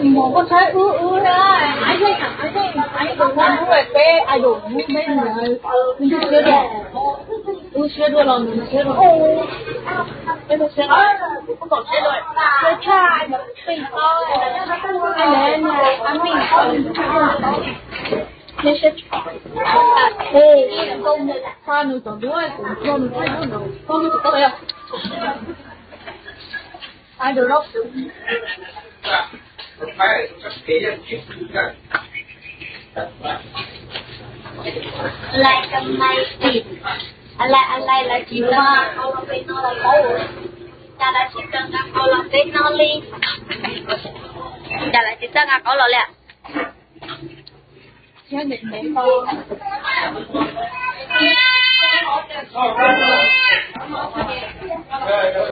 Một con thấy ư ra ai đừng ăn nuôi bé ai đừng nuôi mấy người mình chưa được chưa được rồi mình chưa được bây giờ sẽ không còn sẽ rồi chơi trai mà mình thôi anh đến nhà anh mình thôi nên sẽ ê con khoa nuôi còn đứa con nuôi thấy đứa con nuôi có đấy không ai được đâu lại cầm này thì lại là chỉ mà câu là bên nó là câu ta là chỉ cần là câu là bên nó đi ta là chỉ cần là câu là lẹ thế định để con